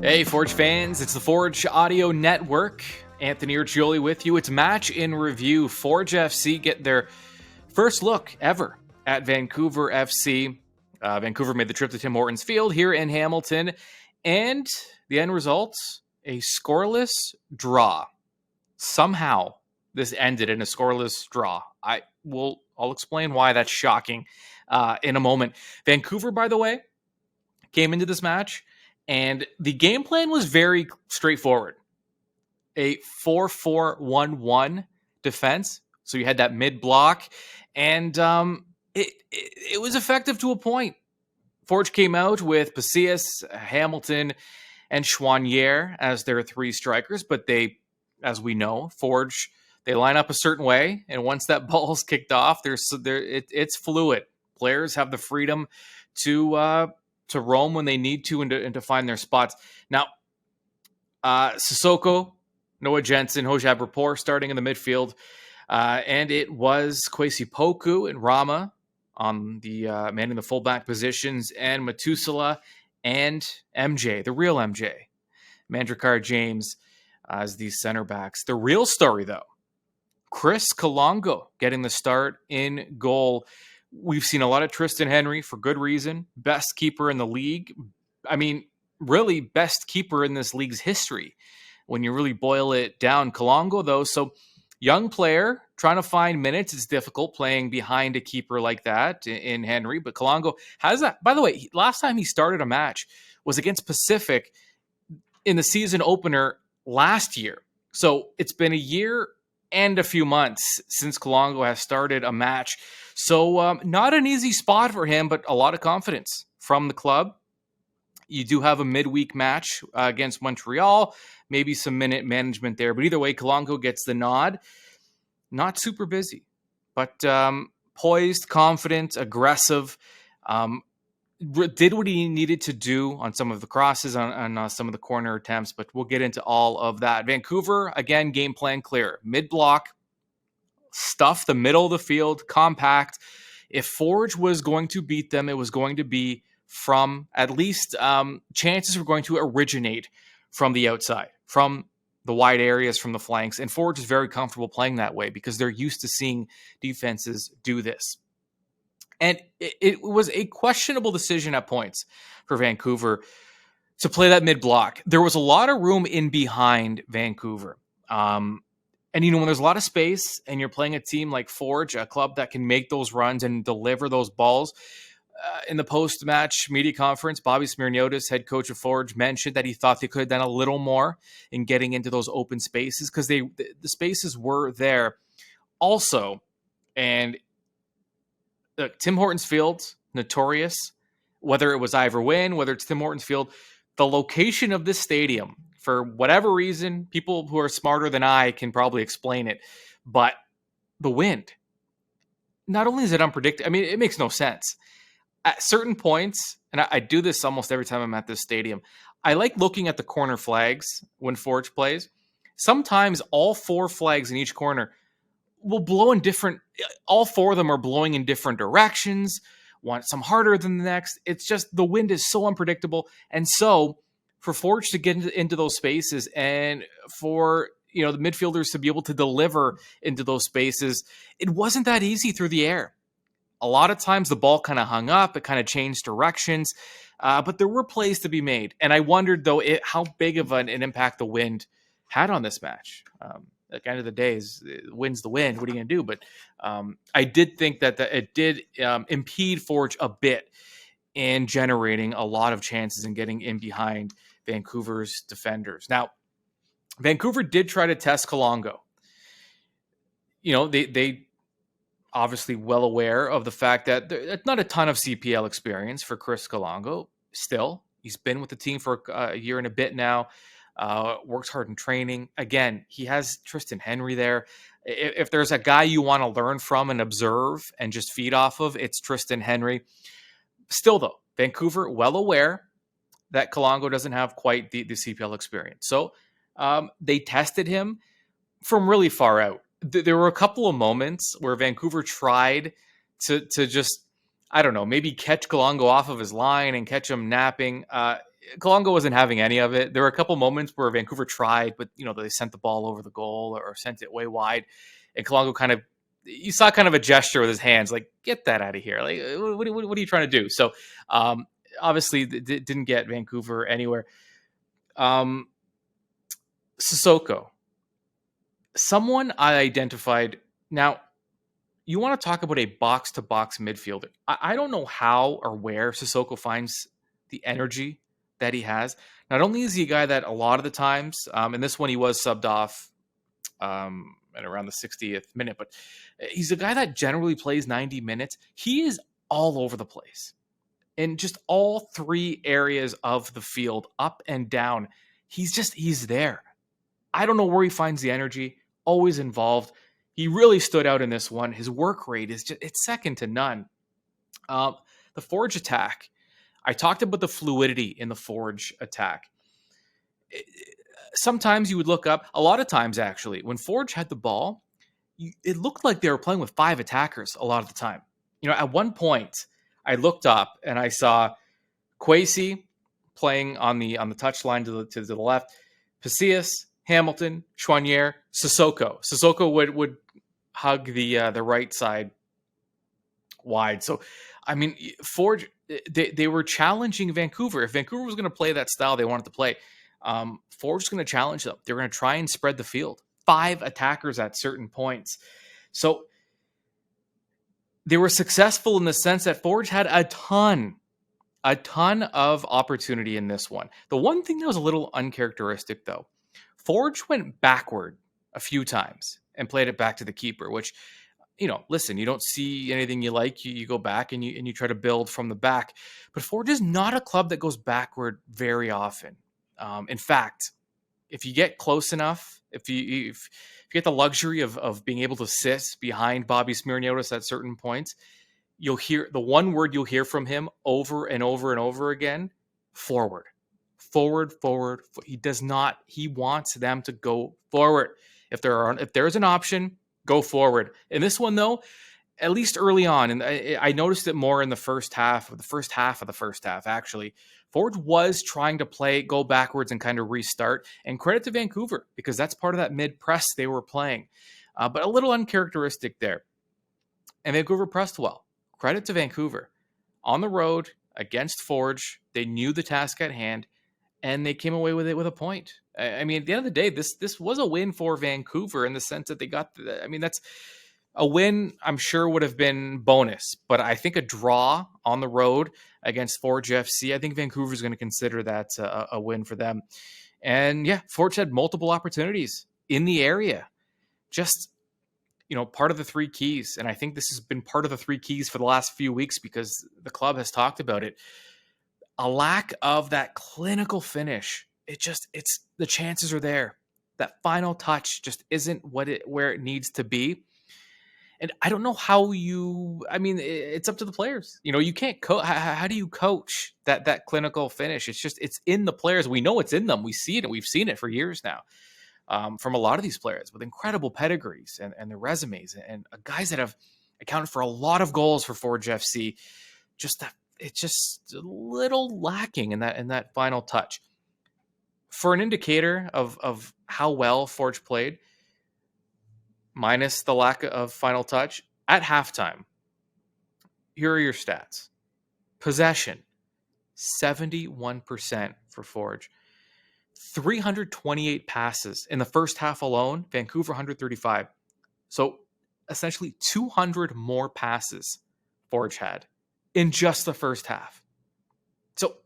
Hey, Forge fans, it's the Forge Audio Network. Anthony Urciuoli with you. It's Match in Review. Forge FC get their first look ever at Vancouver FC. Vancouver made the trip to Tim Hortons Field here in Hamilton, and the end result, a scoreless draw. Somehow, this ended in a scoreless draw. I'll explain why that's shocking in a moment. Vancouver, by the way, came into this match, and the game plan was very straightforward. A 4-4-1-1 defense. So you had that mid block, and it was effective to a point. Forge came out with Pacias, Hamilton, and Choinière as their three strikers, but they, as we know, Forge, they line up a certain way, and once that ball's kicked off, it's fluid. Players have the freedom to roam when they need to and to find their spots. Now, Sissoko, Noah Jensen, Hojab Rapport starting in the midfield. And it was Kwesi Poku and Rama on the manning the fullback positions, and Matusala and MJ, the real MJ, Mandrakar James as the center backs. The real story, though, Chris Kolongo getting the start in goal. We've seen a lot of Tristan Henry for good reason. Best keeper in the league. I mean, really best keeper in this league's history when you really boil it down. Kolongo, though, so young player trying to find minutes. It's difficult playing behind a keeper like that in Henry, but Kolongo has that. By the way, last time he started a match was against Pacific in the season opener last year. So it's been a year and a few months since Kolongo has started a match. So not an easy spot for him, but a lot of confidence from the club. You do have a midweek match against Montreal, maybe some minute management there. But either way, Kolongo gets the nod. Not super busy, but poised, confident, aggressive. Did what he needed to do on some of the crosses, on some of the corner attempts, but we'll get into all of that. Vancouver, again, game plan clear. Mid-block, stuff the middle of the field, compact. If Forge was going to beat them, it was going to be from at least chances were going to originate from the outside, from the wide areas, from the flanks. And Forge is very comfortable playing that way because they're used to seeing defenses do this. And it was a questionable decision at points for Vancouver to play that mid-block. There was a lot of room in behind Vancouver. And, when there's a lot of space and you're playing a team like Forge, a club that can make those runs and deliver those balls, in the post-match media conference, Bobby Smyrniotis, head coach of Forge, mentioned that he thought they could have done a little more in getting into those open spaces because the spaces were there. Also, and Tim Hortons Field, notorious, whether it was Ivor Wynn, whether it's Tim Hortons Field, the location of this stadium, for whatever reason, people who are smarter than I can probably explain it, but the wind, not only is it unpredictable, it makes no sense. At certain points, and I do this almost every time I'm at this stadium, I like looking at the corner flags when Forge plays. Sometimes all four flags in each corner will blow in different, all four of them are blowing in different directions, some harder than the next. It's just the wind is so unpredictable. And so for Forge to get into those spaces and for the midfielders to be able to deliver into those spaces, it wasn't that easy through the air. A lot of times the ball kind of hung up, it kind of changed directions, but there were plays to be made. And I wondered, though, how big of an impact the wind had on this match. At the end of the day, wind's the wind. What are you going to do? But I did think that it did impede Forge a bit in generating a lot of chances and getting in behind Vancouver's defenders. Now, Vancouver did try to test Kolongo. They obviously well aware of the fact that there's not a ton of CPL experience for Chris Kolongo. Still, he's been with the team for a year and a bit now, works hard in training. Again, he has Tristan Henry there. If there's a guy you want to learn from and observe and just feed off of, it's Tristan Henry. Still, though, Vancouver well aware that Kolongo doesn't have quite the CPL experience. So they tested him from really far out. There were a couple of moments where Vancouver tried to just, I don't know, maybe catch Kolongo off of his line and catch him napping. Kolongo wasn't having any of it. There were a couple moments where Vancouver tried, but they sent the ball over the goal or sent it way wide, and Kolongo you saw kind of a gesture with his hands, like, get that out of here. Like, what are you trying to do? So, obviously, didn't get Vancouver anywhere. Sissoko, someone I identified. Now, you want to talk about a box-to-box midfielder. I don't know how or where Sissoko finds the energy that he has. Not only is he a guy that a lot of the times, and this one he was subbed off at around the 60th minute, but he's a guy that generally plays 90 minutes. He is all over the place in just all three areas of the field, up and down. He's there. I don't know where he finds the energy, always involved. He really stood out in this one. His work rate it's second to none. The Forge attack, I talked about the fluidity in the Forge attack. Sometimes you would look up, a lot of times actually, when Forge had the ball, it looked like they were playing with 5 attackers a lot of the time. At one point, I looked up and I saw Kwesi playing on the touchline to the left, Pacius, Hamilton, Choinière, Sissoko. Sissoko would hug the right side wide. So, Forge, they were challenging Vancouver. If Vancouver was going to play that style they wanted to play, Forge was going to challenge them. They were going to try and spread the field. 5 attackers at certain points. So they were successful in the sense that Forge had a ton of opportunity in this one. The one thing that was a little uncharacteristic, though, Forge went backward a few times and played it back to the keeper, which, listen, you don't see anything you like, you go back and you try to build from the back. But Forge is not a club that goes backward very often. In fact, if you get close enough, if you get the luxury of being able to sit behind Bobby Smyrniotis at certain points, you'll hear the one word you'll hear from him over and over and over again: forward. He does not. He wants them to go forward. If there's an option, go forward. In this one, though, at least early on, and I noticed it more in the first half of the first half, actually, Forge was trying to go backwards and kind of restart. And credit to Vancouver, because that's part of that mid-press they were playing. But a little uncharacteristic there. And Vancouver pressed well. Credit to Vancouver. On the road, against Forge, they knew the task at hand, and they came away with it with a point. At the end of the day, this was a win for Vancouver in the sense that they got that's a win. I'm sure would have been bonus, but I think a draw on the road against Forge FC, I think Vancouver is going to consider that a win for them. And yeah, Forge had multiple opportunities in the area. Just, part of the 3 keys. And I think this has been part of the 3 keys for the last few weeks because the club has talked about it. A lack of that clinical finish. The chances are there. That final touch just isn't where it needs to be. And I don't know how it's up to the players. You can't coach. How do you coach that clinical finish? It's in the players. We know it's in them. We see it, and we've seen it for years now from a lot of these players with incredible pedigrees and their resumes and guys that have accounted for a lot of goals for Forge FC. It's just a little lacking in that final touch. For an indicator of how well Forge played, minus the lack of final touch, at halftime, here are your stats. Possession, 71% for Forge. 328 passes in the first half alone, Vancouver 135. So essentially 200 more passes Forge had in just the first half. So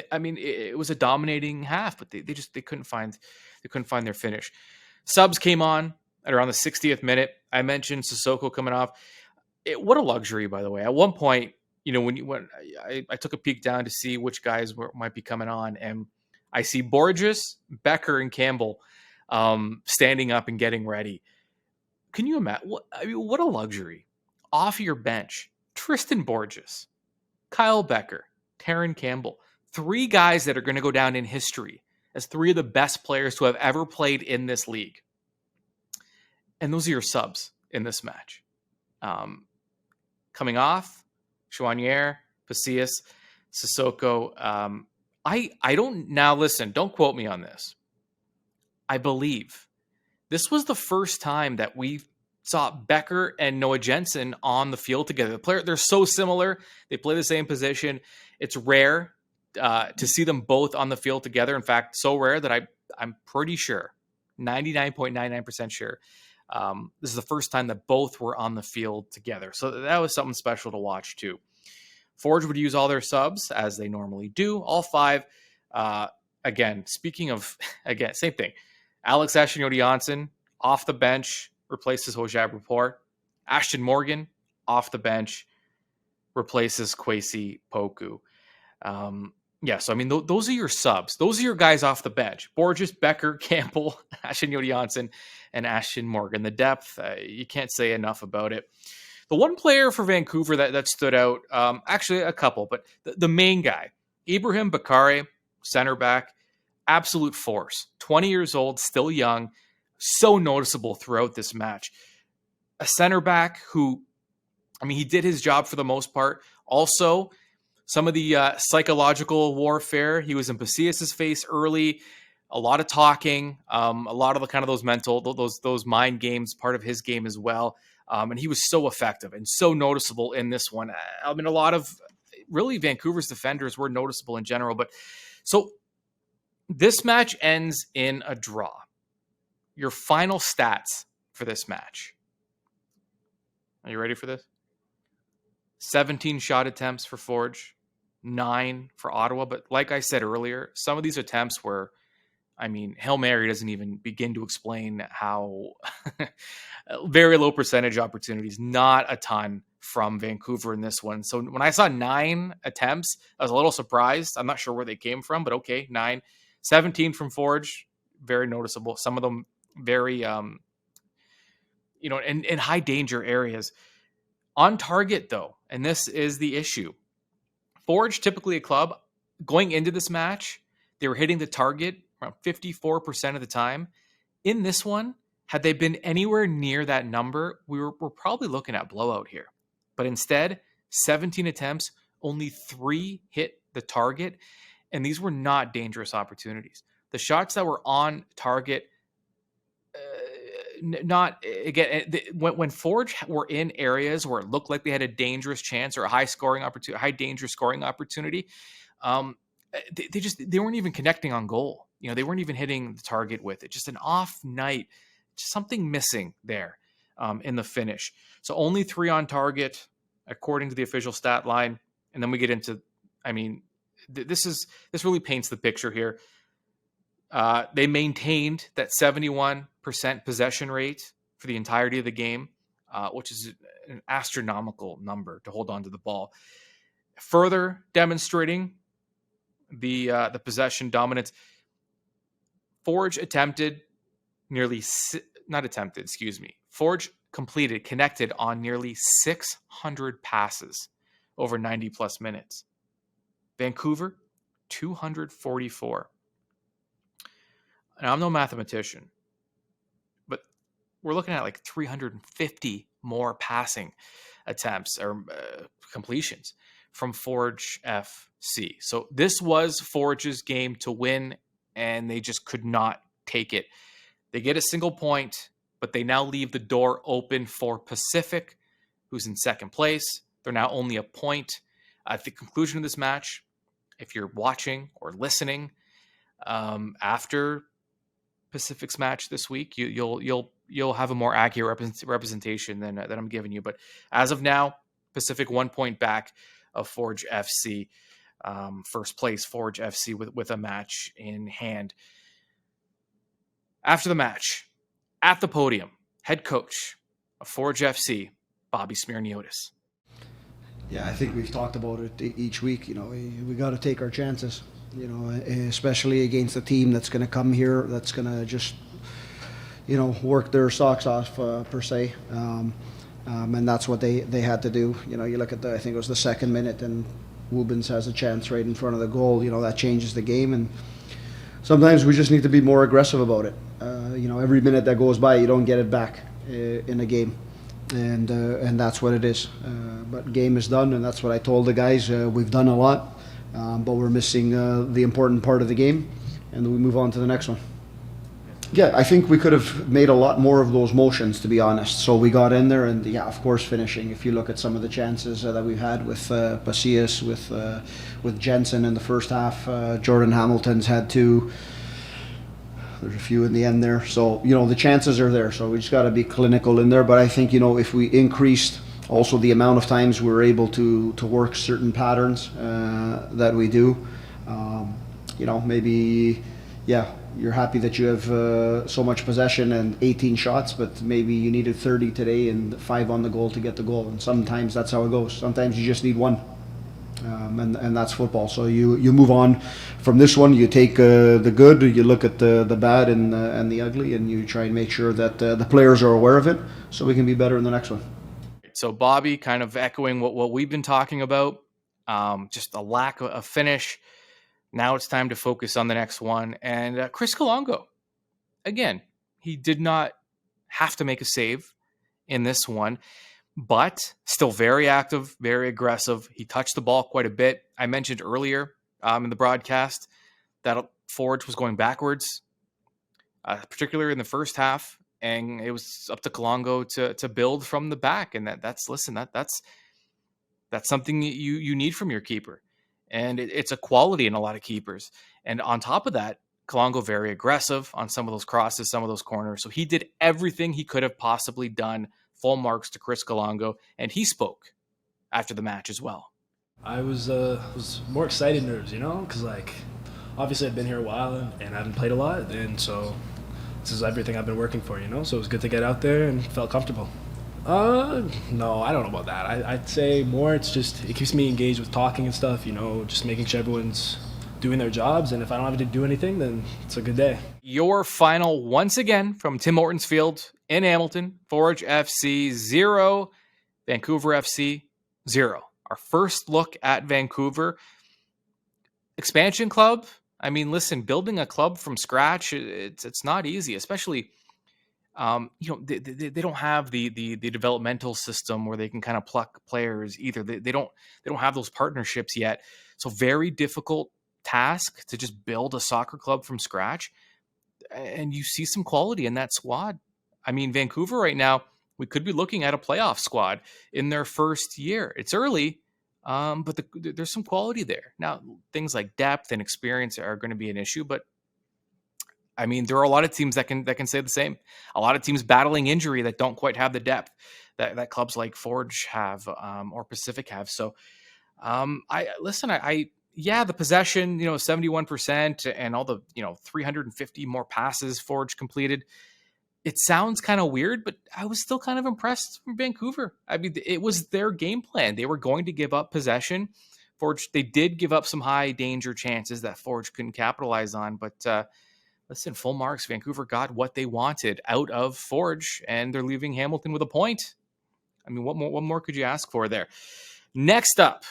it was a dominating half, but they couldn't find their finish. Subs came on at around the 60th minute. I mentioned Sissoko coming off. What a luxury, by the way. At one point, when I took a peek down to see which guys might be coming on, and I see Borges, Becker, and Campbell standing up and getting ready. Can you imagine? What a luxury. Off your bench, Tristan Borges, Kyle Becker, Taron Campbell. 3 guys that are going to go down in history as 3 of the best players to have ever played in this league. And those are your subs in this match. Coming off, Choinière, Pacius, Sissoko. I don't, now listen, don't quote me on this. I believe this was the first time that we saw Becker and Noah Jensen on the field together. They're so similar. They play the same position. It's rare to see them both on the field together. In fact, so rare that I'm pretty sure, 99.99% sure, this is the first time that both were on the field together. So that was something special to watch too. Forge would use all their subs as they normally do, all 5. Again, speaking of, again, same thing. Alex Urciuoli off the bench, replaces Hojab Rapport. Ashton Morgan off the bench, replaces Kwesi Poku. So I mean, those are your subs. Those are your guys off the bench. Borges, Becker, Campbell, Urciuoli, and Ashton Morgan. The depth, you can't say enough about it. The one player for Vancouver that stood out, actually a couple, but the main guy, Ibrahim Bakare, center back, absolute force. 20 years old, still young, so noticeable throughout this match. A center back who, I mean, he did his job for the most part. Also, some of the psychological warfare. He was in Pasillas' face early. A lot of talking. A lot of the kind of those mental, those mind games, part of his game as well. And he was so effective and so noticeable in this one. I mean, a lot of really Vancouver's defenders were noticeable in general. But so this match ends in a draw. Your final stats for this match. Are you ready for this? 17 shot attempts for Forge, 9 for Ottawa. But like I said earlier, some of these attempts were, I mean, Hail Mary doesn't even begin to explain how very low percentage opportunities, not a ton from Vancouver in this one. So when I saw 9 attempts, I was a little surprised. I'm not sure where they came from, but okay, 9. 17 from Forge, very noticeable. Some of them very, in high danger areas. On target, though, and this is the issue. Forge, typically a club, going into this match, they were hitting the target around 54% of the time. In this one, had they been anywhere near that number, we're probably looking at blowout here. But instead, 17 attempts, only 3 hit the target, and these were not dangerous opportunities. The shots that were on target, when Forge were in areas where it looked like they had a dangerous chance or a high danger scoring opportunity, they weren't even connecting on goal. They weren't even hitting the target with it. Just an off night, just something missing there in the finish. So only 3 on target, according to the official stat line. And then we get into, I mean, this really paints the picture here. They maintained that 71% possession rate for the entirety of the game, which is an astronomical number to hold on to the ball. Further demonstrating the possession dominance, Forge connected on nearly 600 passes over 90 plus minutes. Vancouver, 244. Now, I'm no mathematician, but we're looking at like 350 more passing attempts or completions from Forge FC. So this was Forge's game to win, and they just could not take it. They get a single point, but they now leave the door open for Pacific, who's in second place. They're now only a point at the conclusion of this match. If you're watching or listening after Pacific's match this week, you'll have a more accurate representation than I'm giving you. But as of now, Pacific 1 point back of Forge FC, first place Forge FC with a match in hand. After the match, at the podium, head coach of Forge FC, Bobby Smyrniotis. Yeah, I think we've talked about it each week. We got to take our chances. Especially against a team that's going to come here, that's going to just, work their socks off per se, and that's what they had to do. You look at I think it was the second minute, and Woobens has a chance right in front of the goal. That changes the game, and sometimes we just need to be more aggressive about it. Every minute that goes by, you don't get it back in a game, and that's what it is. But game is done, and that's what I told the guys. We've done a lot. but we're missing the important part of the game, and then we move on to the next one. Yeah, I think we could have made a lot more of those motions, to be honest. So we got in there, and yeah, of course, finishing. If you look at some of the chances that we've had with Pasillas, with Jensen in the first half, Jordan Hamilton's had two. There's a few in the end there. So, the chances are there. So we just got to be clinical in there. But I think, if we increased also the amount of times we're able to work certain patterns that we do, maybe, yeah, you're happy that you have so much possession and 18 shots, but maybe you needed 30 today and 5 on the goal to get the goal. And sometimes that's how it goes. Sometimes you just need one. And that's football. So you move on from this one. You take the good, you look at the bad and the ugly, and you try and make sure that the players are aware of it, so we can be better in the next one. So Bobby, kind of echoing what we've been talking about, just a lack of a finish. Now it's time to focus on the next one. And Chris Kolongo, again, he did not have to make a save in this one, but still very active, very aggressive. He touched the ball quite a bit. I mentioned earlier in the broadcast that Forge was going backwards, particularly in the first half, and it was up to Kolongo to build from the back. And that's something you need from your keeper. And it's a quality in a lot of keepers. And on top of that, Kolongo very aggressive on some of those crosses, some of those corners. So he did everything he could have possibly done. Full marks to Chris Kolongo. And he spoke after the match as well. I was more excited nerves, because obviously I've been here a while and I haven't played a lot. And so this is everything I've been working for, So it was good to get out there and felt comfortable. No, I don't know about that. I'd say more it keeps me engaged with talking and stuff, just making sure everyone's doing their jobs. And if I don't have to do anything, then it's a good day. Your final, once again, from Tim Hortons Field in Hamilton, Forge FC 0, Vancouver FC 0. Our first look at Vancouver. Expansion club. I mean, listen, building a club from scratch, it's not easy, especially they don't have the developmental system where they can kind of pluck players either. They don't have those partnerships yet. So very difficult task to just build a soccer club from scratch. And you see some quality in that squad. I mean, Vancouver right now, we could be looking at a playoff squad in their first year. It's early, but there's some quality there. Now, things like depth and experience are going to be an issue, but I mean, there are a lot of teams that can say the same. A lot of teams battling injury that don't quite have the depth that clubs like Forge have or Pacific have. So, the possession, 71% and all the 350 more passes Forge completed. It sounds kind of weird, but I was still kind of impressed from Vancouver. I mean, it was their game plan. They were going to give up possession. Forge, they did give up some high danger chances that Forge couldn't capitalize on, but. Listen, full marks. Vancouver got what they wanted out of Forge, and they're leaving Hamilton with a point. I mean, what more could you ask for there? Next up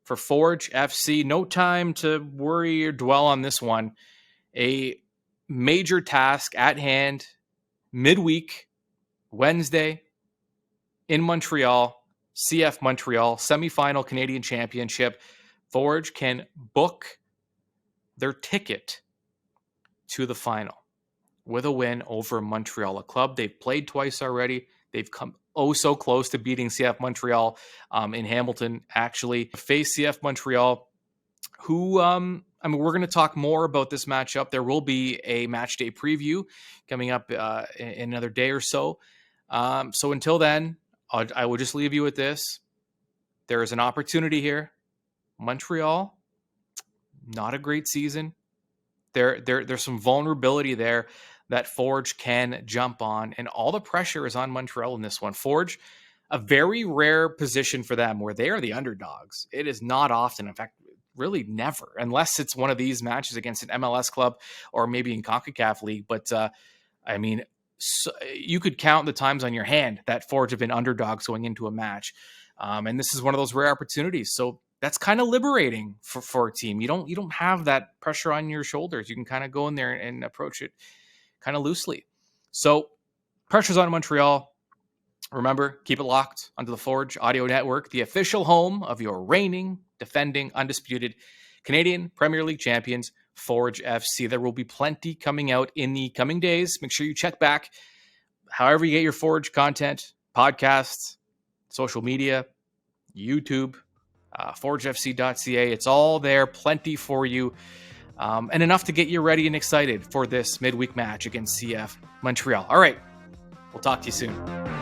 for Forge FC, no time to worry or dwell on this one. A major task at hand, midweek, Wednesday, in Montreal, CF Montreal, semifinal Canadian Championship. Forge can book their ticket to the final with a win over Montreal, a club they've played twice already. They've come so close to beating CF Montreal in Hamilton, actually. Face CF Montreal, who, we're going to talk more about this matchup. There will be a match day preview coming up in another day or so. So until then, I will just leave you with this. There is an opportunity here. Montreal, not a great season. There's some vulnerability there that Forge can jump on, and all the pressure is on Montreal in this one. Forge, a very rare position for them where they are the underdogs. It is not often, in fact, really never, unless it's one of these matches against an MLS club or maybe in CONCACAF League. But you could count the times on your hand that Forge have been underdogs going into a match, and this is one of those rare opportunities. So that's kind of liberating for a team. You don't have that pressure on your shoulders. You can kind of go in there and approach it kind of loosely. So pressure's on Montreal. Remember, keep it locked onto the Forge Audio Network, the official home of your reigning, defending, undisputed Canadian Premier League champions, Forge FC. There will be plenty coming out in the coming days. Make sure you check back. However you get your Forge content, podcasts, social media, YouTube, forgefc.ca. It's all there, plenty for you, and enough to get you ready and excited for this midweek match against CF Montreal. All right, we'll talk to you soon.